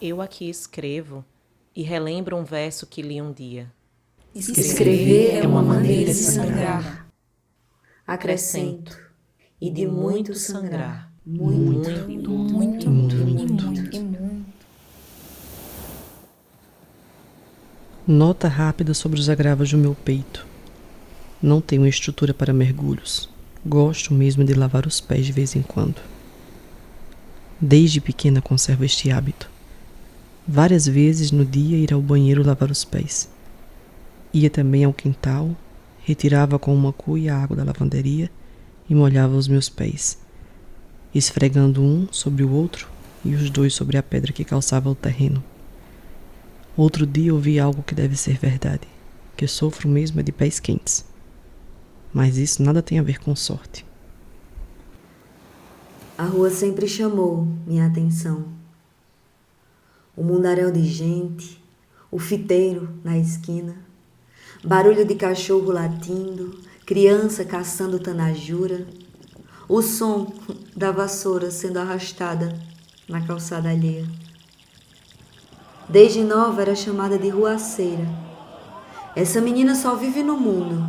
Eu aqui escrevo e relembro um verso que li um dia. Escrever é uma maneira de sangrar. Acrescento, e de muito sangrar. Muito, muito, muito. Nota rápida sobre os agravos do meu peito. Não tenho estrutura para mergulhos. Gosto mesmo de lavar os pés de vez em quando. Desde pequena conservo este hábito. Várias vezes no dia ir ao banheiro lavar os pés. Ia também ao quintal, retirava com uma cuia a água da lavanderia e molhava os meus pés, esfregando um sobre o outro e os dois sobre a pedra que calçava o terreno. Outro dia ouvi algo que deve ser verdade, que sofro mesmo é de pés quentes. Mas isso nada tem a ver com sorte. A rua sempre chamou minha atenção. O mundaréu de gente, o fiteiro na esquina, barulho de cachorro latindo, criança caçando tanajura, o som da vassoura sendo arrastada na calçada alheia. Desde nova era chamada de ruaceira. Essa menina só vive no mundo,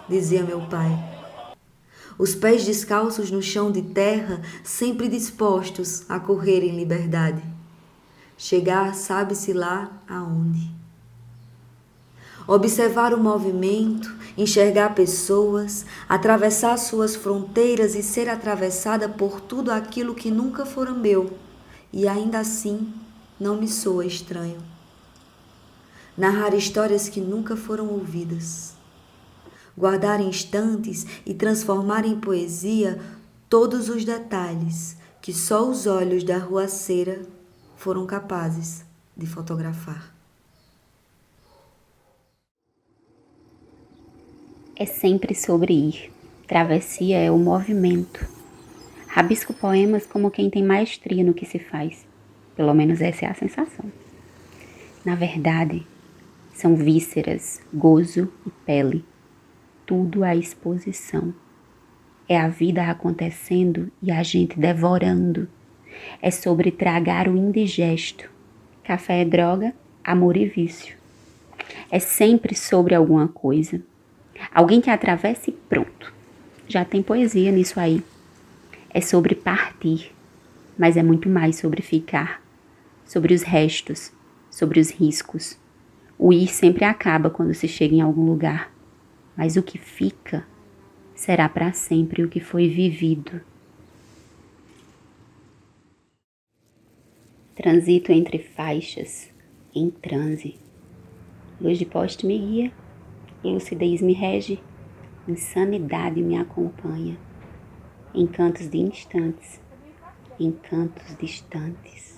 dizia meu pai. Os pés descalços no chão de terra, sempre dispostos a correr em liberdade. Chegar sabe-se lá aonde. Observar o movimento, enxergar pessoas, atravessar suas fronteiras e ser atravessada por tudo aquilo que nunca fora meu, e ainda assim não me soa estranho. Narrar histórias que nunca foram ouvidas. Guardar instantes e transformar em poesia todos os detalhes que só os olhos da ruaceira foram capazes de fotografar. É sempre sobre ir. Travessia é o movimento. Rabisco poemas como quem tem maestria no que se faz. Pelo menos essa é a sensação. Na verdade, são vísceras, gozo e pele. Tudo à exposição. É a vida acontecendo e a gente devorando. É sobre tragar o indigesto. Café é droga, amor e vício. É sempre sobre alguma coisa. Alguém que atravessa e pronto. Já tem poesia nisso aí. É sobre partir, mas é muito mais sobre ficar. Sobre os restos, sobre os riscos. O ir sempre acaba quando se chega em algum lugar. Mas o que fica será para sempre o que foi vivido. Transito entre faixas, em transe. Luz de poste me guia, lucidez me rege, insanidade me acompanha. Encantos de instantes, encantos distantes.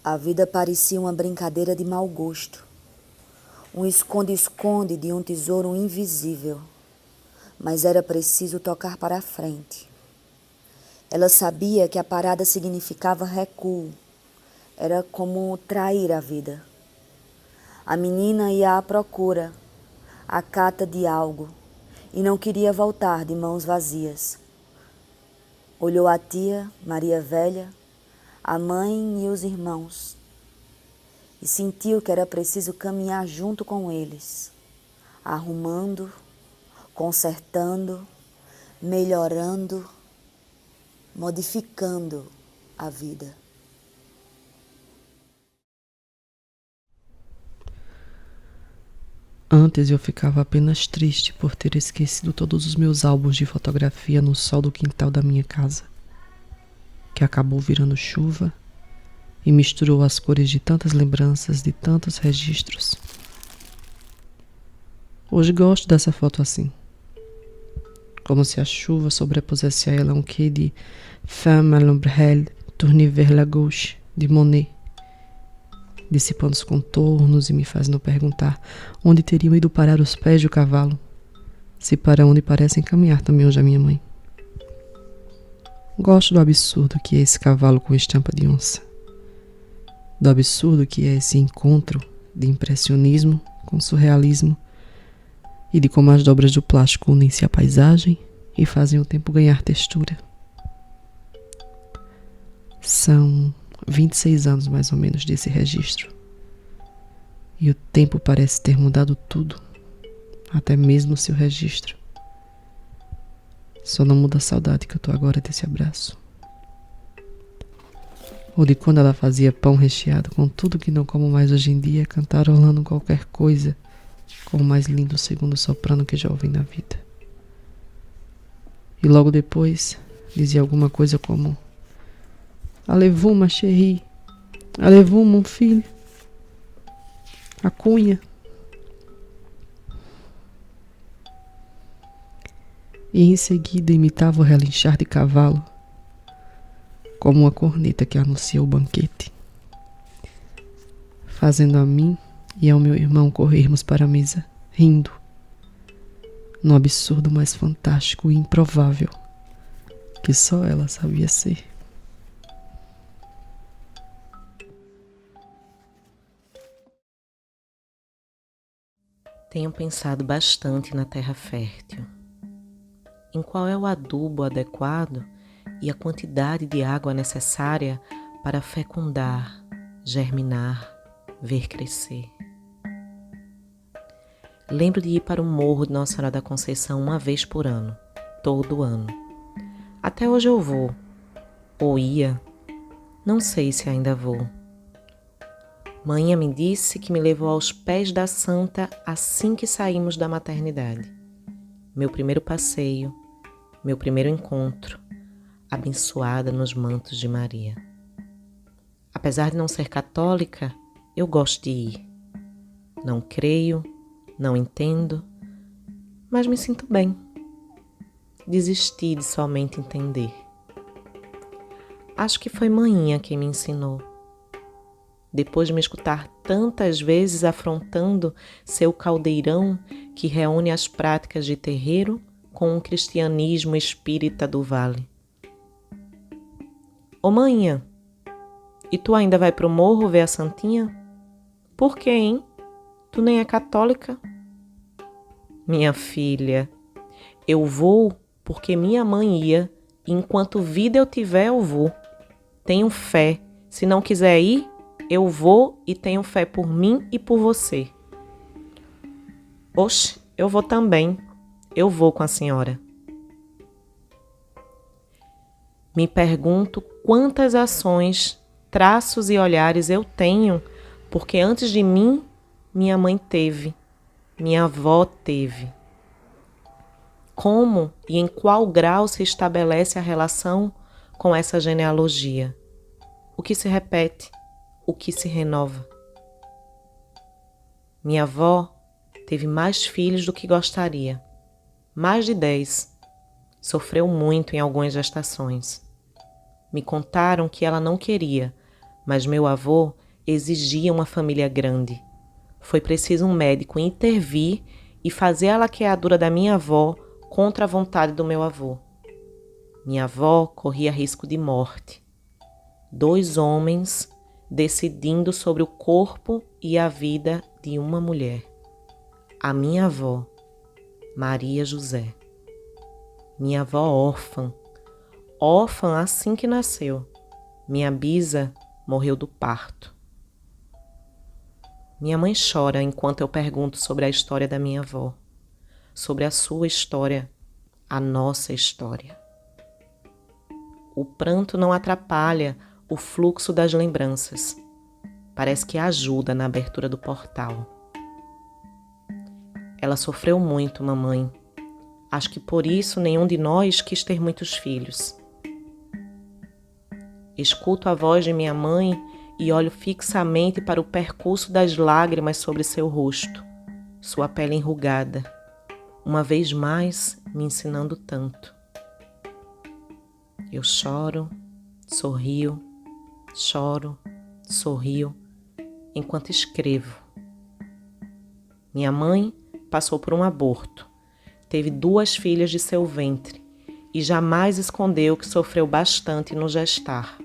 A vida parecia uma brincadeira de mau gosto. Um esconde-esconde de um tesouro invisível. Mas era preciso tocar para a frente. Ela sabia que a parada significava recuo. Era como trair a vida. A menina ia à procura, à cata de algo, e não queria voltar de mãos vazias. Olhou a tia, Maria Velha, a mãe e os irmãos, e sentiu que era preciso caminhar junto com eles, arrumando, consertando, melhorando, modificando a vida. Antes eu ficava apenas triste por ter esquecido todos os meus álbuns de fotografia no sol do quintal da minha casa, que acabou virando chuva e misturou as cores de tantas lembranças, de tantos registros. Hoje gosto dessa foto assim, como se a chuva sobrepusesse a ela um quê de Femme à l'ombrelle, tournée vers la gauche, de Monet, dissipando os contornos e me fazendo perguntar onde teriam ido parar os pés do cavalo, se para onde parecem caminhar também hoje a minha mãe. Gosto do absurdo que é esse cavalo com estampa de onça, do absurdo que é esse encontro de impressionismo com surrealismo e de como as dobras do plástico unem-se à paisagem e fazem o tempo ganhar textura. São 26 anos mais ou menos desse registro. E o tempo parece ter mudado tudo, até mesmo o seu registro. Só não muda a saudade que eu tô agora desse abraço. Ou de quando ela fazia pão recheado com tudo que não como mais hoje em dia, cantarolando qualquer coisa com o mais lindo segundo soprano que já ouvi na vida. E logo depois dizia alguma coisa como: Allez-vous, ma chérie? Allez-vous, mon filho? A cunha. E em seguida imitava o relinchar de cavalo, como uma corneta que anuncia o banquete, fazendo a mim e ao meu irmão corrermos para a mesa, rindo, no absurdo mais fantástico e improvável que só ela sabia ser. Tenho pensado bastante na terra fértil, em qual é o adubo adequado e a quantidade de água necessária para fecundar, germinar, ver crescer. Lembro de ir para o Morro de Nossa Senhora da Conceição uma vez por ano, todo ano. Até hoje eu vou, ou ia, não sei se ainda vou. Manhã me disse que me levou aos pés da santa assim que saímos da maternidade. Meu primeiro passeio, meu primeiro encontro, abençoada nos mantos de Maria. Apesar de não ser católica, eu gosto de ir. Não creio, não entendo, mas me sinto bem. Desisti de somente entender. Acho que foi manhã quem me ensinou. Depois de me escutar tantas vezes afrontando seu caldeirão que reúne as práticas de terreiro com o cristianismo espírita do vale. Ô manhã, e tu ainda vai pro morro ver a santinha? Por quê, hein? Tu nem é católica? Minha filha, eu vou porque minha mãe ia e enquanto vida eu tiver eu vou. Tenho fé, se não quiser ir, eu vou e tenho fé por mim e por você. Oxe, eu vou também. Eu vou com a senhora. Me pergunto quantas ações, traços e olhares eu tenho, porque antes de mim, minha mãe teve, minha avó teve. Como e em qual grau se estabelece a relação com essa genealogia? O que se repete? O que se renova? Minha avó teve mais filhos do que gostaria, mais de 10. Sofreu muito em algumas gestações. Me contaram que ela não queria, mas meu avô exigia uma família grande. Foi preciso um médico intervir e fazer a laqueadura da minha avó contra a vontade do meu avô. Minha avó corria risco de morte. 2 homens decidindo sobre o corpo e a vida de uma mulher. A minha avó, Maria José. Minha avó órfã. Órfã assim que nasceu. Minha bisa morreu do parto. Minha mãe chora enquanto eu pergunto sobre a história da minha avó, sobre a sua história, a nossa história. O pranto não atrapalha o fluxo das lembranças. Parece que ajuda na abertura do portal. Ela sofreu muito, mamãe. Acho que por isso nenhum de nós quis ter muitos filhos. Escuto a voz de minha mãe e olho fixamente para o percurso das lágrimas sobre seu rosto, sua pele enrugada, uma vez mais me ensinando tanto. Eu choro, sorrio, enquanto escrevo. Minha mãe passou por um aborto, teve 2 filhas de seu ventre e jamais escondeu que sofreu bastante no gestar.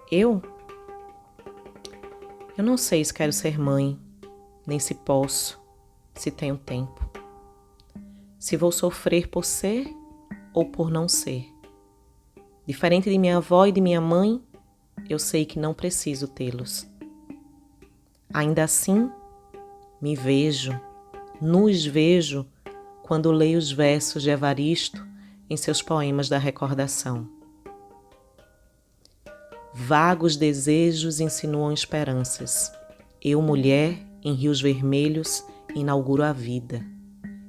Eu não sei se quero ser mãe, nem se posso, se tenho tempo. Se vou sofrer por ser ou por não ser. Diferente de minha avó e de minha mãe, eu sei que não preciso tê-los. Ainda assim, nos vejo quando leio os versos de Evaristo em seus poemas da recordação. Vagos desejos insinuam esperanças. Eu, mulher, em rios vermelhos, inauguro a vida.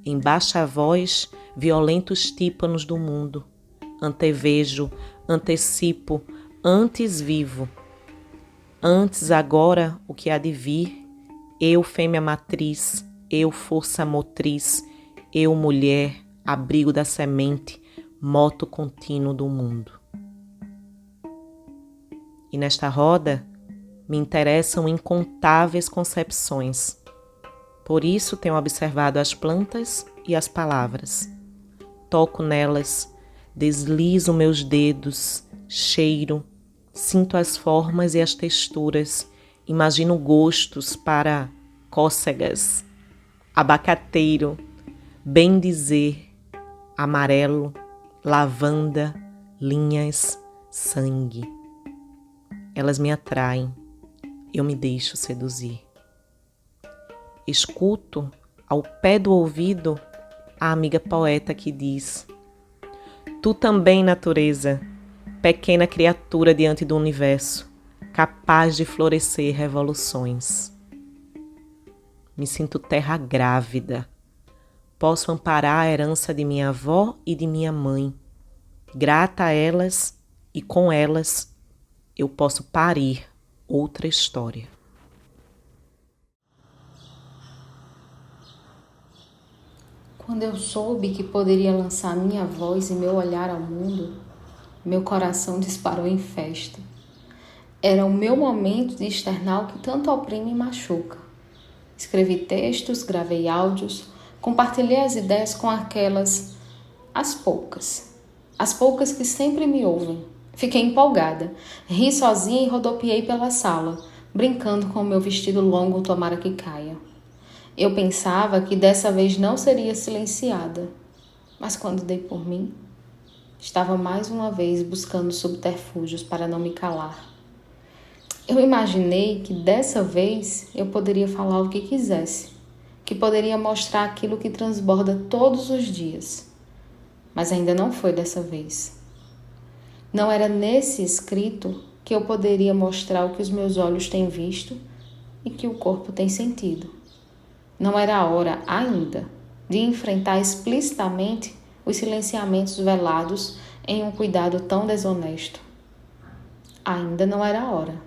Em baixa voz, violentos tímpanos do mundo. Antevejo, antecipo, antes vivo. Antes, agora, o que há de vir, eu, fêmea matriz, eu, força motriz, eu, mulher, abrigo da semente, moto contínuo do mundo. E nesta roda me interessam incontáveis concepções. Por isso tenho observado as plantas e as palavras. Toco nelas, deslizo meus dedos, cheiro, sinto as formas e as texturas, imagino gostos para cócegas, abacateiro, bem dizer, amarelo, lavanda, linhas, sangue. Elas me atraem, eu me deixo seduzir. Escuto, ao pé do ouvido, a amiga poeta que diz: tu também, natureza, pequena criatura diante do universo, capaz de florescer revoluções. Me sinto terra grávida. Posso amparar a herança de minha avó e de minha mãe. Grata a elas e com elas eu posso parir outra história. Quando eu soube que poderia lançar minha voz e meu olhar ao mundo, meu coração disparou em festa. Era o meu momento de externar o que tanto oprime e machuca. Escrevi textos, gravei áudios, compartilhei as ideias com as poucas que sempre me ouvem. Fiquei empolgada, ri sozinha e rodopiei pela sala, brincando com o meu vestido longo tomara que caia. Eu pensava que dessa vez não seria silenciada, mas quando dei por mim, estava mais uma vez buscando subterfúgios para não me calar. Eu imaginei que dessa vez eu poderia falar o que quisesse, que poderia mostrar aquilo que transborda todos os dias, mas ainda não foi dessa vez. Não era nesse escrito que eu poderia mostrar o que os meus olhos têm visto e que o corpo tem sentido. Não era a hora ainda de enfrentar explicitamente os silenciamentos velados em um cuidado tão desonesto. Ainda não era a hora.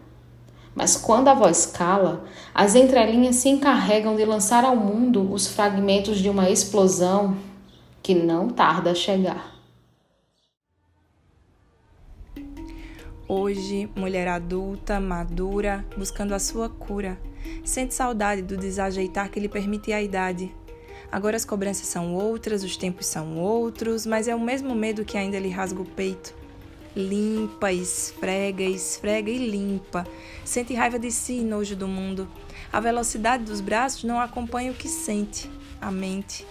Mas quando a voz cala, as entrelinhas se encarregam de lançar ao mundo os fragmentos de uma explosão que não tarda a chegar. Hoje, mulher adulta, madura, buscando a sua cura, sente saudade do desajeitar que lhe permitia a idade. Agora as cobranças são outras, os tempos são outros, mas é o mesmo medo que ainda lhe rasga o peito. Limpa, esfrega e limpa. Sente raiva de si e nojo do mundo. A velocidade dos braços não acompanha o que sente, a mente.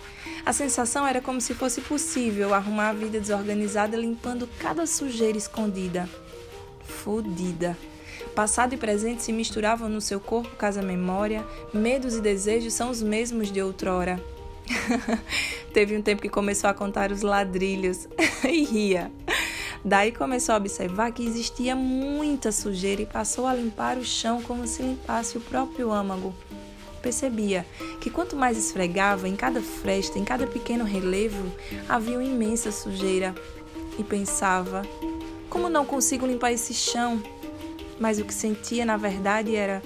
A sensação era como se fosse possível arrumar a vida desorganizada limpando cada sujeira escondida. Fodida. Passado e presente se misturavam no seu corpo casa-memória, medos e desejos são os mesmos de outrora. Teve um tempo que começou a contar os ladrilhos e ria. Daí começou a observar que existia muita sujeira e passou a limpar o chão como se limpasse o próprio âmago. Percebia que quanto mais esfregava, em cada fresta, em cada pequeno relevo, havia uma imensa sujeira. E pensava: como não consigo limpar esse chão? Mas o que sentia, na verdade, era: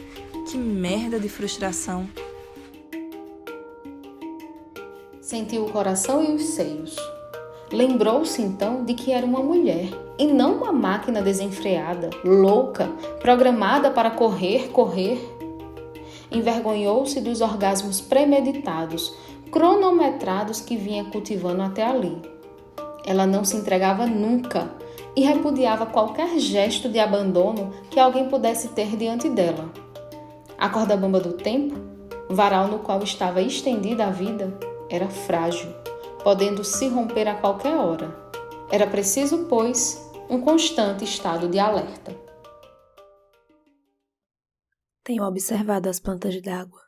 que merda de frustração. Sentiu o coração e os seios. Lembrou-se então de que era uma mulher e não uma máquina desenfreada, louca, programada para correr. Envergonhou-se dos orgasmos premeditados, cronometrados que vinha cultivando até ali. Ela não se entregava nunca e repudiava qualquer gesto de abandono que alguém pudesse ter diante dela. A corda bamba do tempo, varal no qual estava estendida a vida, era frágil, podendo se romper a qualquer hora. Era preciso, pois, um constante estado de alerta. Tenho observado as plantas d'água,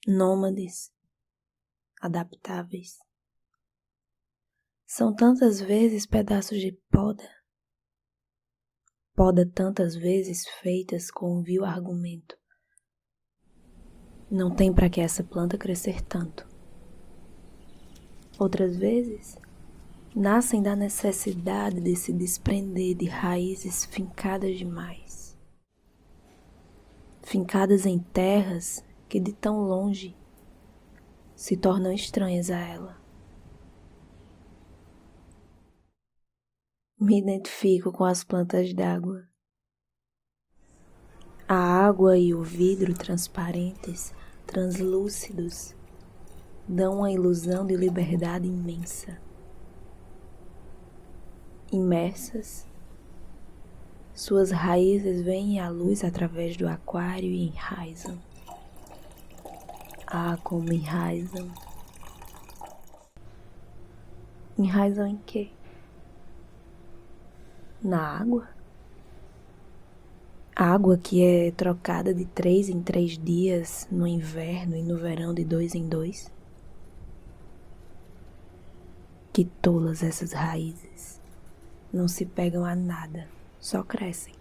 nômades, adaptáveis. São tantas vezes pedaços de poda tantas vezes feitas com um vil argumento. Não tem para que essa planta crescer tanto. Outras vezes, nascem da necessidade de se desprender de raízes fincadas demais. Fincadas em terras que de tão longe se tornam estranhas a ela. Me identifico com as plantas d'água. A água e o vidro transparentes, translúcidos, dão uma ilusão de liberdade imensa. Imersas, suas raízes veem a luz através do aquário e enraizam. Ah, como enraizam. Enraizam em quê? Na água? Água que é trocada de 3 em 3 dias no inverno e no verão de 2 em 2? Que tolas essas raízes. Não se pegam a nada, só crescem.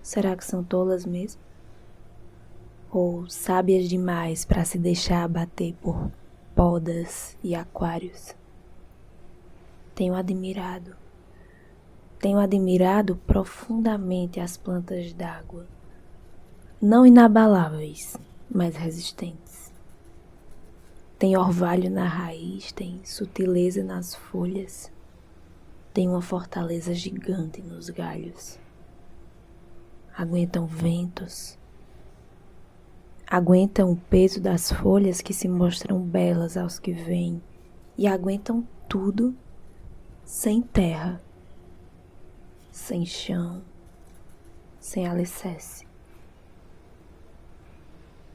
Será que são tolas mesmo? Ou sábias demais para se deixar abater por podas e aquários? Tenho admirado profundamente as plantas d'água, não inabaláveis, mas resistentes. Tem orvalho na raiz, tem sutileza nas folhas, tem uma fortaleza gigante nos galhos. Aguentam ventos, aguentam o peso das folhas que se mostram belas aos que vêm e aguentam tudo sem terra, sem chão, sem alicerce.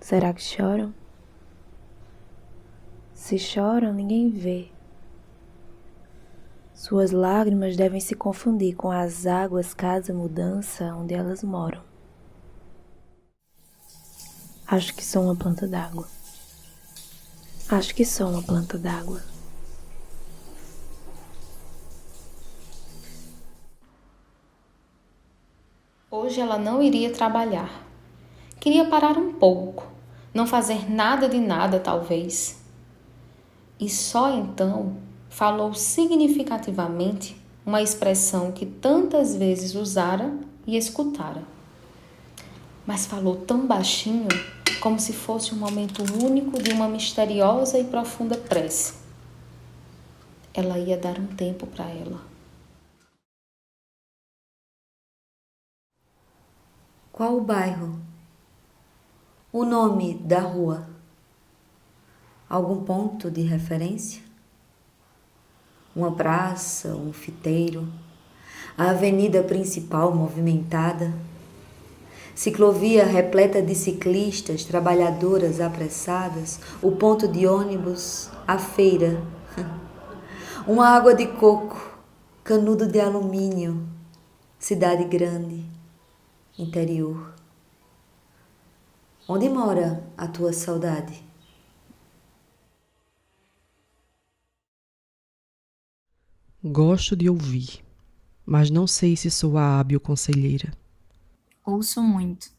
Será que choram? Se choram, ninguém vê. Suas lágrimas devem se confundir com as águas casa-mudança onde elas moram. Acho que sou uma planta d'água. Hoje ela não iria trabalhar. Queria parar um pouco, não fazer nada de nada, talvez. E só então falou significativamente uma expressão que tantas vezes usara e escutara. Mas falou tão baixinho, como se fosse um momento único de uma misteriosa e profunda prece. Ela ia dar um tempo para ela. Qual o bairro? O nome da rua? Algum ponto de referência? Uma praça, um fiteiro, a avenida principal movimentada, ciclovia repleta de ciclistas, trabalhadoras apressadas, o ponto de ônibus, a feira, uma água de coco, canudo de alumínio, cidade grande, interior. Onde mora a tua saudade? Gosto de ouvir, mas não sei se sou a hábil conselheira. Ouço muito.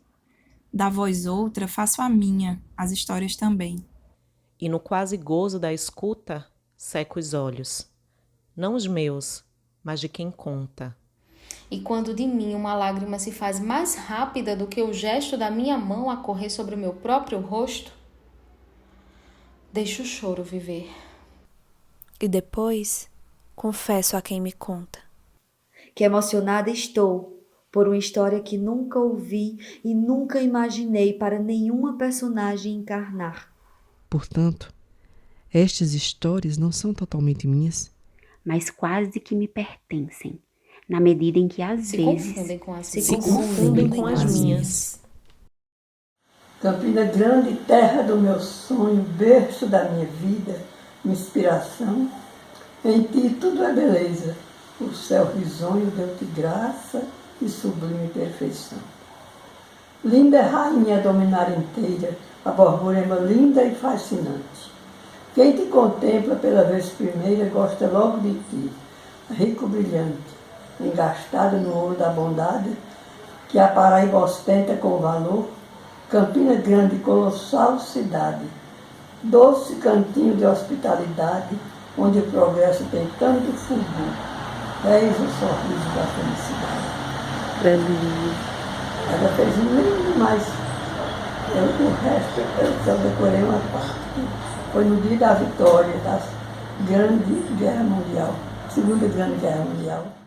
Da voz outra, faço a minha, as histórias também. E no quase gozo da escuta, seco os olhos. Não os meus, mas de quem conta. E quando de mim uma lágrima se faz mais rápida do que o gesto da minha mão a correr sobre o meu próprio rosto, deixo o choro viver. E depois, confesso a quem me conta. Que emocionada estou por uma história que nunca ouvi e nunca imaginei para nenhuma personagem encarnar. Portanto, estas histórias não são totalmente minhas, mas quase que me pertencem, na medida em que às vezes se confundem com as minhas. Campina Grande, terra do meu sonho, berço da minha vida, inspiração. Em ti tudo é beleza, O céu risonho deu-te graça e sublime perfeição. Linda é rainha a dominar inteira, a borborema linda e fascinante. Quem te contempla pela vez primeira gosta logo de ti, rico brilhante, engastado no ouro da bondade, que a Paraíba ostenta com valor, Campina Grande, colossal cidade, doce cantinho de hospitalidade, onde o progresso tem tanto fulgor, eis o sorriso da felicidade. Ela fez lindo, mas o resto eu só decorei uma parte. Foi no dia da vitória da Grande Guerra Mundial, Segunda Grande Guerra Mundial.